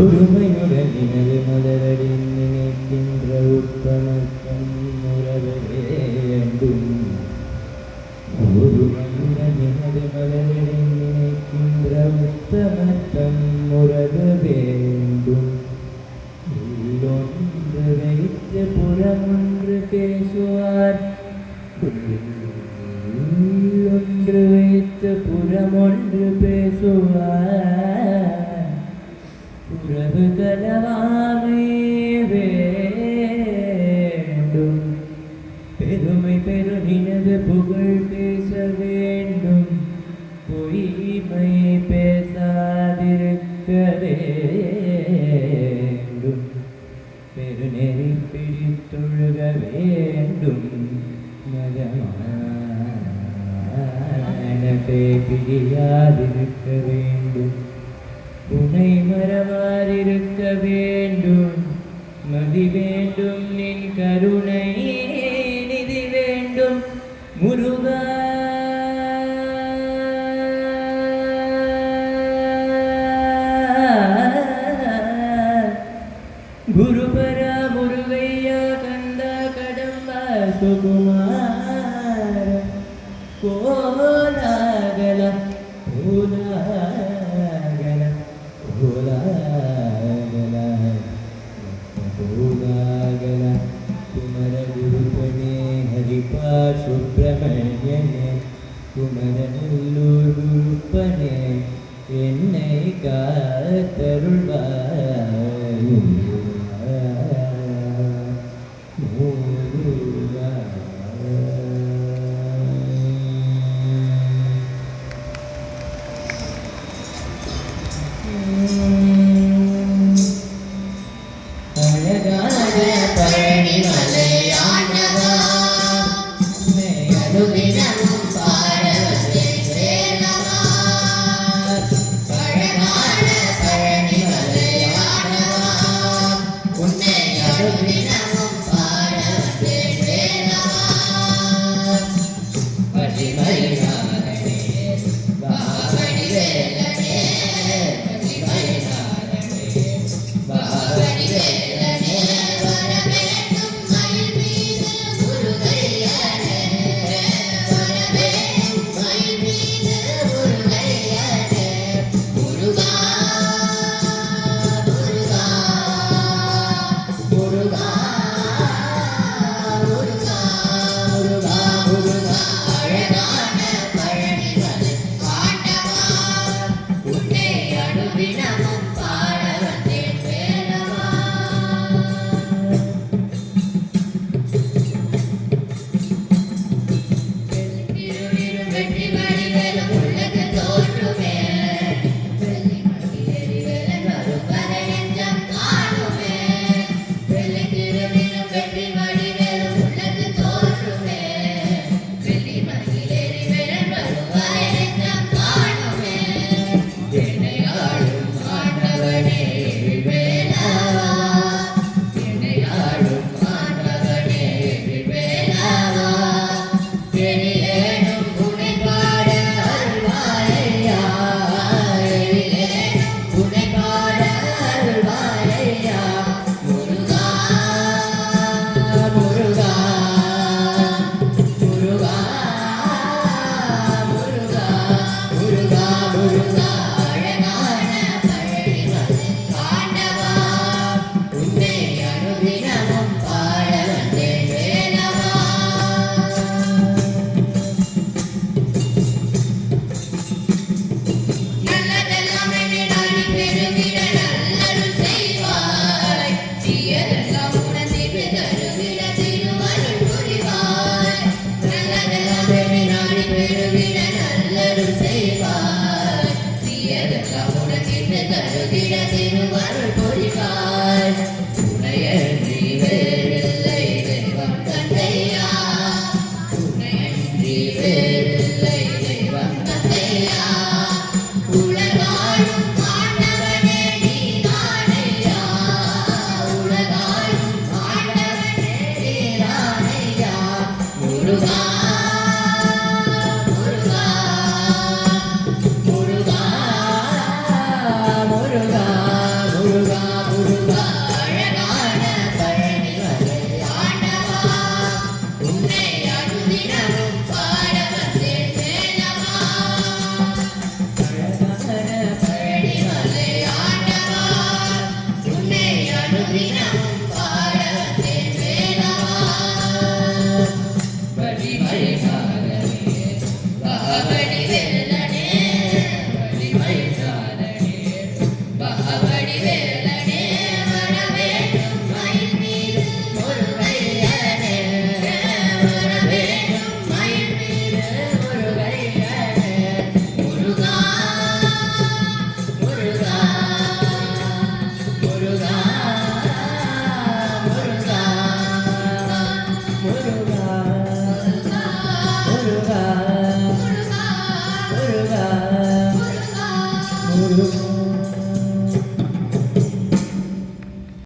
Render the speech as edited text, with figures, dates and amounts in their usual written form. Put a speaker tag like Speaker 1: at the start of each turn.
Speaker 1: ஒருமையுடன் இனது மலரடி நினைக்கின்ற உத்தமக்கம் உறவே வேண்டும். ஒருமையுடன் இனது மலரடி நினைக்கின்ற உத்தமக்கம் உறவு வேண்டும். உள்ளொன்று வைத்து புறமொன்று பேசுவார், உள்ளொன்று வைத்து புறமொன்று பேசுவார். உறவு கலவாமை வேண்டும். பெருமை பெருநினது புகழ் பேச வேண்டும். பொய்மை பேசாதிருக்க வேண்டும். பெருநெறி பிடித்தொழுக வேண்டும். மதமான பிடியாதிருக்க வேண்டும். உனை மறவாதிருக்க வேண்டும். மதி வேண்டும். நின் கருணை நிதி வேண்டும். முருகா குருபர முருகையா கந்தா கடம்பா சுகுமார கோலாகல கோலாகல கோலாகல கோலாகல குமர குருபனே ஹரிபா சுப்பிரமணியனே குமரநல்லூர் குருப்பனே என்னை காத்தருள்வாய்.
Speaker 2: பழனி மலையானவா அனுதினமும் பாட வந்தேன் வேலவா.
Speaker 1: பசிமயிலாரனே
Speaker 2: பாவடி வேலனே
Speaker 1: பசிமயிலாரனே
Speaker 2: பாவடி வேலனே வரவேண்டும் மயில் மீது முருகையனே வரவேண்டும் மயில் மீது முருகையனே முருகா முருகா முருகா முருகா முருகா முருகா அழகான பழனிமலை ஆண்டவா உன்னை அனுதினமும் பாட வந்தேன் வேலவா. திருவிரும் வெற்றி வடிவேலும் உள்ளது தோன்றுமே வெள்ளி மகிழறி வேலன் வரும் வரை நெஞ்சம் காணுமே வெள்ளி திருவிரும் வெற்றி வடிவேலும் உள்ளது தோன்றுமே வெள்ளி மகிழறி வேலன் வரும் வரை நெஞ்சம் காணுமே என்னை ஆளும் ஆண்டவனே வேலவா என்னை ஆளும் ஆண்டவனே வேலவா எனிலேனும் உன்னை பாட அருள்வாரையா எனிலேனும் உன்னை பாட அருள்வாரையா முருகா முருகா முருகா முருகா முருகா முருகா அழகான பழனிமலை ஆண்டவா உன்னை அனுதினமும் பாட வந்தேன் வேலவா. நல்லதெல்லாம் என்னை நாடி பெருகிட நல்லருள் செய்வாய் தீயதெல்லாம் உணர்ந்திட்டு தருகிட திருவருள் புரிவாய் நல்லதெல்லாம் என்னை நாடி பெருகிட நல்லருள் செய்வாய் தீயதெல்லாம் உணர்ந்திட்டு தருகிட திருவருள் புரிவாய் உன்னையன்றி வேறில்லை தெய்வம் தந்தையா உன்னையன்றி வேறில்லை தெய்வம் தந்தையா உலகாளும் ஆண்டவனே நீதானையா உலகாளும் ஆண்டவனே நீதானையா முருகா முருகா முருகா முருகா முருகா முருகா அழகான பழனிமலை ஆண்டவா உன்னை அனுதினமும் பாட வந்தேன் வேலவா. அழகான பழனிமலை ஆண்டவா உன்னை அனுதினமும்